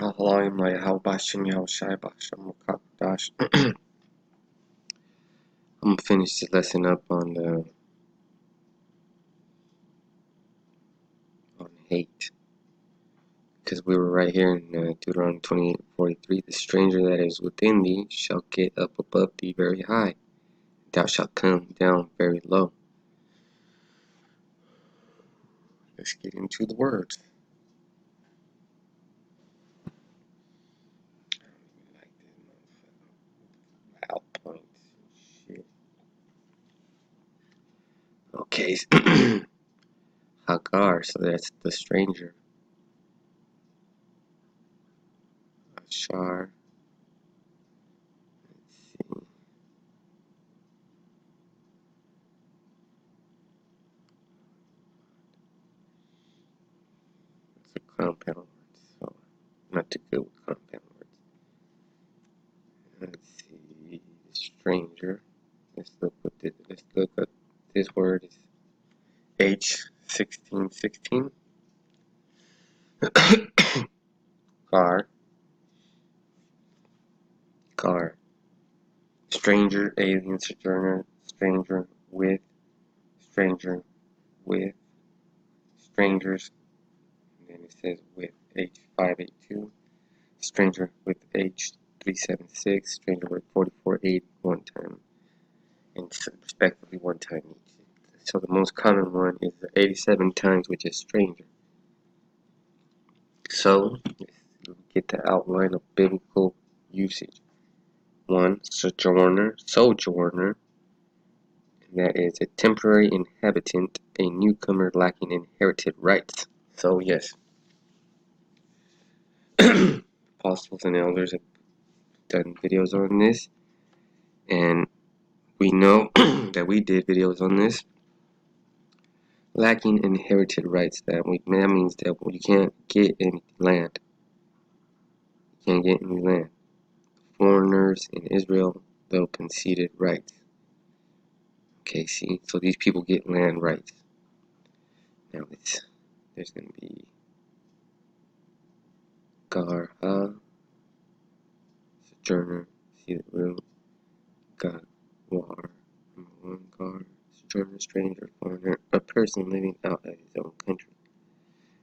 Allah'ım la Yahweh Yahushai Bashem Mukadash. I'm gonna finish this lesson up on hate, because we were right here in Deuteronomy 28:43. The stranger that is within thee shall get up above thee very high, thou shalt come down very low. Let's get into the words. Out points and shit. Okay, Hagar, so that's the stranger. Ashar. Let's see. It's a compound word, so I'm not too good with compound words. Let's see. Stranger. Let's look at this word is H1616. Car. Stranger, alien, sojourner, stranger, with, strangers, and then it says with H582, stranger with H376, stranger with 4480 one time, and respectively one time each. So the most common one is the 87 times, which is stranger. So let's get the outline of biblical usage. 1. Sojourner, and that is a temporary inhabitant, a newcomer lacking inherited rights. So yes, apostles and elders have done videos on this, and we know that we did videos on this. Lacking inherited rights, that means that you can't get any land. You can't get any land. Foreigners in Israel, they'll conceded rights. Okay, see, so these people get land rights. Now there's going to be Garha, sojourner, see the room, War, number 1, Gar, sojourner, stranger, foreigner, a person living out of his own country.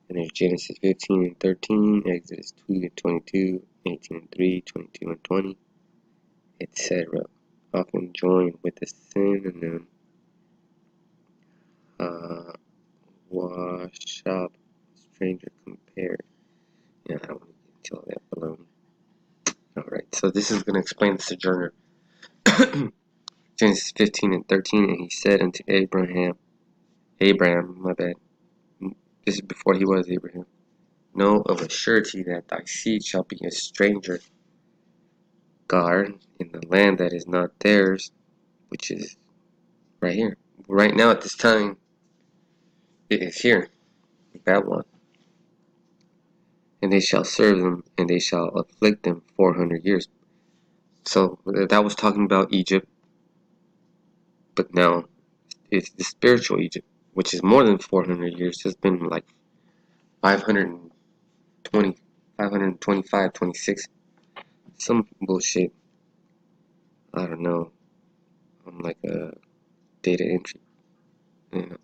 And there's Genesis 15:13, Exodus 2:22, 18:3, 22 and 20, etc. Often joined with the synonym Washab, stranger, compared. Yeah, I don't want to get into all that baloney. Alright, so this is going to explain the sojourner. Genesis 15:13, and he said unto Abraham, my bad. This is before he was Abraham. Know of a surety that thy seed shall be a stranger, Gar, in the land that is not theirs, which is right here. Right now at this time, it is here, in Babylon. And they shall serve them, and they shall afflict them 400 years. So that was talking about Egypt, but now it's the spiritual Egypt, which is more than 400 years. It's been like 520, 525, 26, some bullshit. I don't know. I'm like a data entry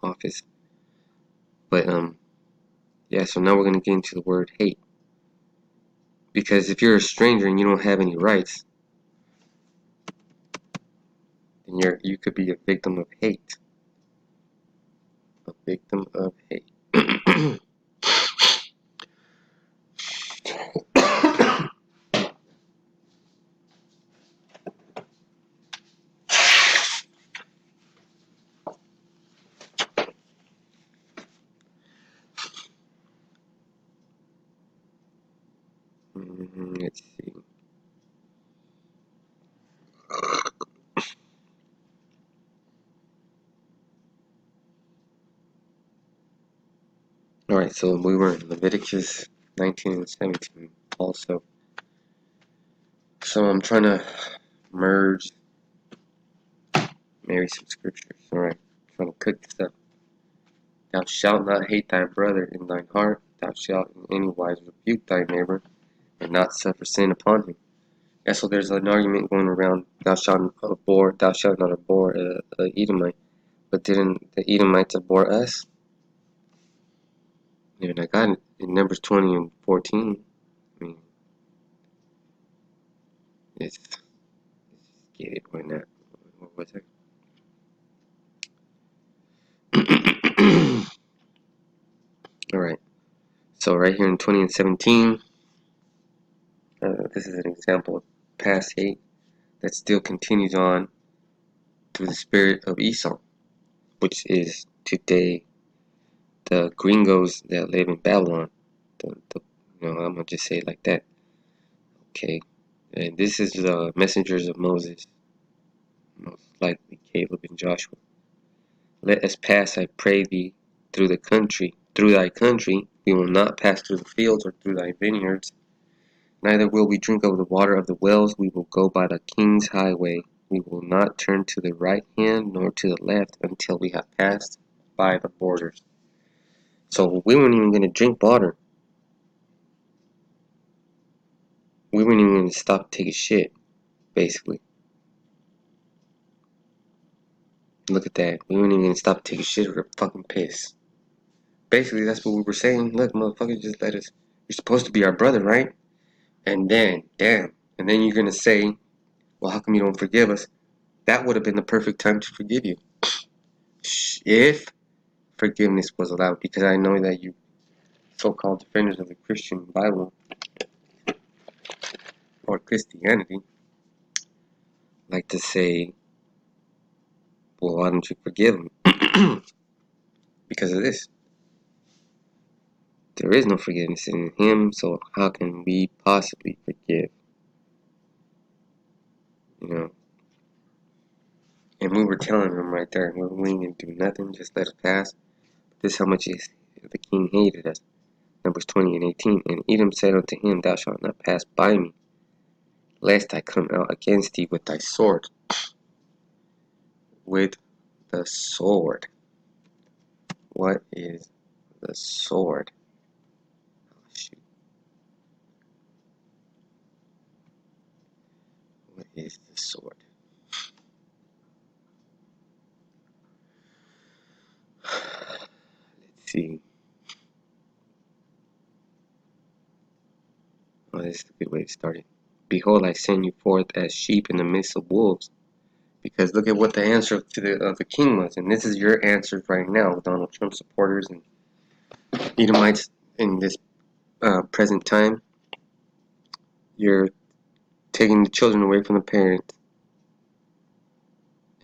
office. But yeah, so now we're gonna get into the word hate. Because if you're a stranger and you don't have any rights, then you could be a victim of hate. A victim of hate. Let's see. Alright, so we were in Leviticus 19 and 17 also. So I'm trying to marry some scriptures. Alright, trying to cook this up. Thou shalt not hate thy brother in thine heart. Thou shalt in any wise rebuke thy neighbor. and not suffer sin upon him. And so there's an argument going around, thou shalt not abhor a Edomite. But didn't the Edomites abhor us? And I got it in Numbers 20 and 14. I mean, it's get it, why not? What was it? Alright, so right here in 20 and 17, this is an example of past hate that still continues on through the spirit of Esau, which is today the gringos that live in Babylon. I'm gonna just say it like that. Okay, and this is the messengers of Moses, most likely Caleb and Joshua. Let us pass, I pray thee, through thy country. We will not pass through the fields or through thy vineyards. Neither will we drink of the water of the wells. We will go by the king's highway. We will not turn to the right hand nor to the left until we have passed by the borders. So we weren't even going to drink water. We weren't even going to stop to take a shit, basically. Look at that. We weren't even going to stop to take a shit or fucking piss. Basically, that's what we were saying. Look, motherfucker, just let us. You're supposed to be our brother, right? And then, damn. And then you're going to say, well, how come you don't forgive us? That would have been the perfect time to forgive you. If forgiveness was allowed, because I know that you so-called defenders of the Christian Bible or Christianity like to say, well, why don't you forgive him? Because of this. There is no forgiveness in him, so how can we possibly forgive? You know? And we were telling him right there, we ain't gonna do nothing, just let it pass. This is how much the king hated us. Numbers 20 and 18. And Edom said unto him, thou shalt not pass by me, lest I come out against thee with thy sword. With the sword. What is the sword? Oh, shoot. What is the sword? Let's see. Oh, this is a good way to start it. Behold, I send you forth as sheep in the midst of wolves. Because look at what the answer to the king was. And this is your answer right now, Donald Trump supporters and Edomites in this present time. You're taking the children away from the parents.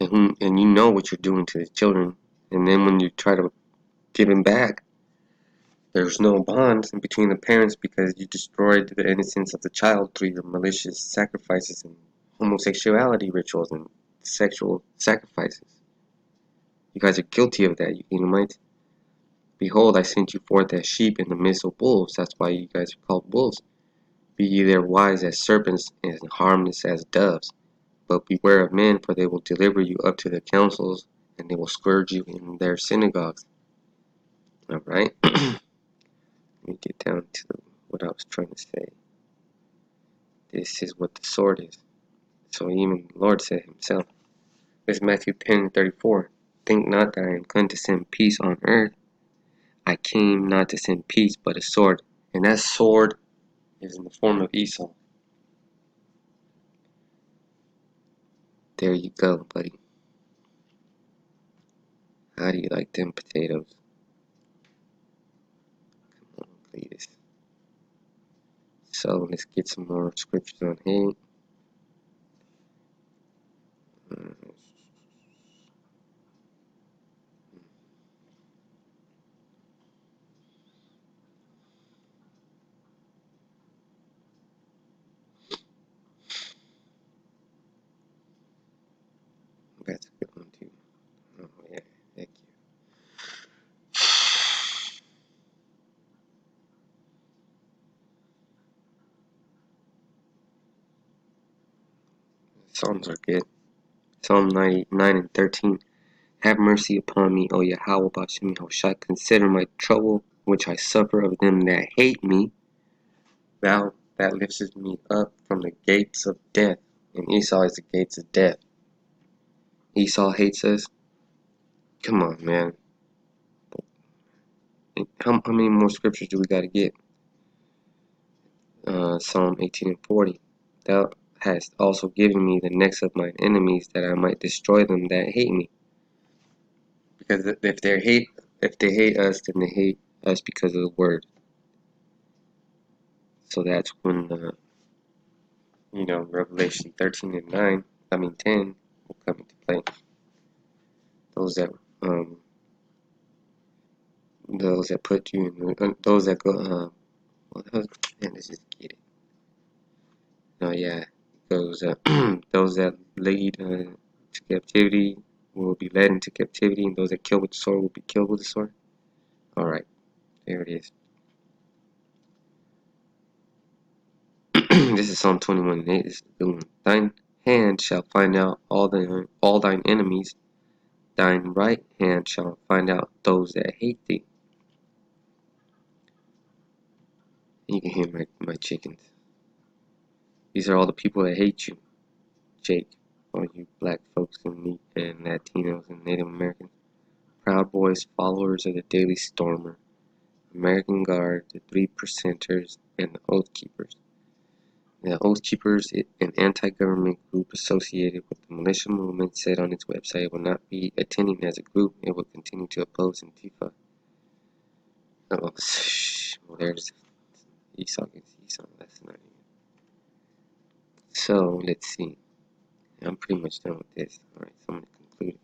And you know what you're doing to the children. And then when you try to give them back, there's no bond between the parents because you destroyed the innocence of the child through your malicious sacrifices and homosexuality rituals and sexual sacrifices. You guys are guilty of that, you Edomites. Behold, I sent you forth as sheep in the midst of wolves. That's why you guys are called wolves. Be ye there wise as serpents and harmless as doves. But beware of men, for they will deliver you up to the councils, and they will scourge you in their synagogues. Alright? Let me get down to what I was trying to say. This is what the sword is. So even the Lord said himself. This is Matthew 10:34. Think not that I am come to send peace on earth. I came not to send peace, but a sword. And that sword is in the form of Esau. There you go, buddy. How do you like them potatoes? Come on, please. So let's get some more scriptures on hate. That's a good one too. Oh yeah, thank you. Psalms are good. Psalm 99 and 13. Have mercy upon me, O Yahweh, Bashem Yahushua. Consider my trouble, which I suffer of them that hate me. Thou that lifts me up from the gates of death. And Esau is the gates of death. Esau hates us. Come on, man. How many more scriptures do we got to get? Psalm 18 and 40. Thou hast also given me the necks of mine enemies, that I might destroy them that hate me. Because if they hate us, then they hate us because of the word. So that's when Revelation 13 and 10 will come into play. Those that put you in, those that go, man, let's just get it. Oh yeah, it goes, those that lead to captivity will be led into captivity, and those that kill with the sword will be killed with the sword. Alright, there it is. This is Psalm 21 and 8. This is the good one. Thine hand shall find out all thine enemies. Thine right hand shall find out those that hate thee. You can hear my chickens. These are all the people that hate you, Jake. All you black folks and Latinos and Native Americans. Proud Boys, followers of the Daily Stormer, American Guard, the 3%ers, and the Oath Keepers. The Oath Keepers, an anti-government group associated with the militia movement, said on its website it will not be attending as a group. It will continue to oppose Antifa. Oh, well, there's Esau against Esau. That's not even. So, let's see. I'm pretty much done with this. Alright, so I'm going to conclude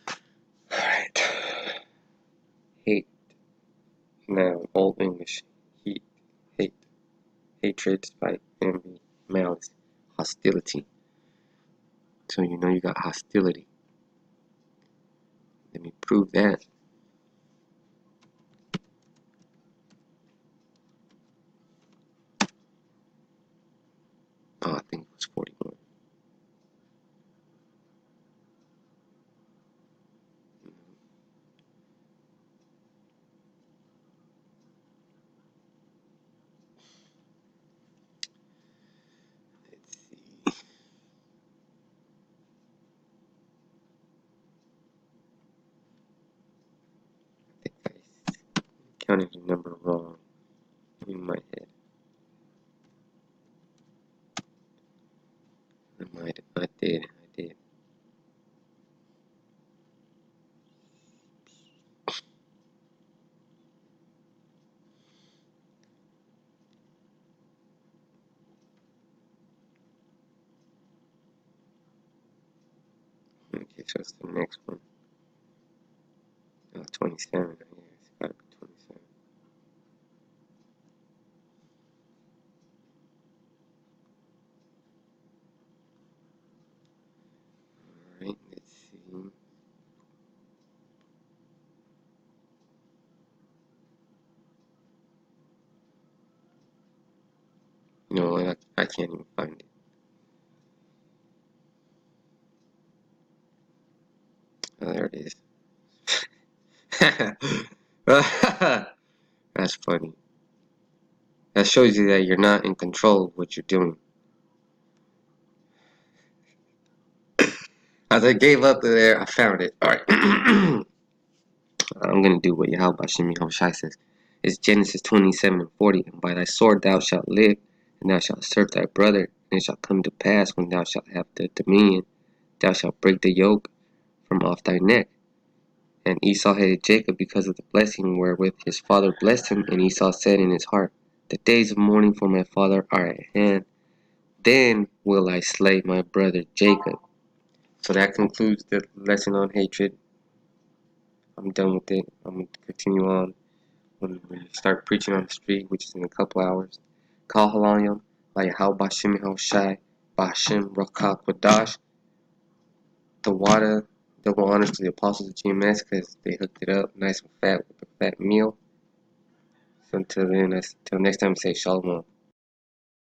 it. Alright. Hate. Now, Old English. Heat. Hate. Hatred, spite, envy, malice, hostility. So you know you got hostility. Let me prove that. Oh, I think it was 41. Let's see. I think I counted the number wrong in my head. I did. Okay, so it's the next one. 27. Yeah, it's gotta be 27. Alright, let's see. You know what? I can't even find it. Oh, there it is. That's funny. That shows you that you're not in control of what you're doing. As I gave up there, I found it. Alright. I'm going to do what Yahweh Bashim Yahushai says. It's Genesis 27 and 40. And by thy sword thou shalt live, and thou shalt serve thy brother. And it shall come to pass, when thou shalt have the dominion, thou shalt break the yoke from off thy neck. And Esau hated Jacob because of the blessing wherewith his father blessed him. And Esau said in his heart, the days of mourning for my father are at hand. Then will I slay my brother Jacob. So that concludes the lesson on hatred. I'm done with it. I'm going to continue on when we start preaching on the street, which is in a couple hours. Kal Halayim, Layahaw Bashim Yahushai, Bashim Rakak Wadash. The water, double honors to the apostles of GMS because they hooked it up nice and fat with a fat meal. So until then, until next time, say Shalom.